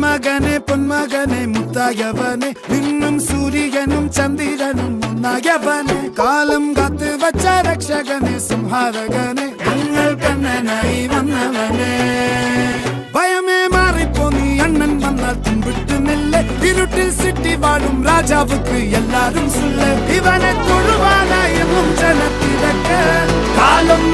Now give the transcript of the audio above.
മകനെ പൊന്മകനെ മുത്തായവനെ നിന്നും സൂര്യനും ചന്ദ്രനും ഒന്നായവനെ കാലം കാത്ത് വച്ച രക്ഷകനെ സംഹാരകനെ ഞങ്ങൾ കണ്ണനായി വന്നവനെ ഭയമേ മാറിപ്പോ നീ അണ്ണൻ വന്നാൽ തുമ്പിട്ട് നെല്ല് ഇരുട്ടിൽ സിറ്റി വാഴും രാജാവുക്ക് എല്ലാരും സുല്ല് ഇവനെ തൊഴുവാനായും ജനത്തിരക്ക് കാലം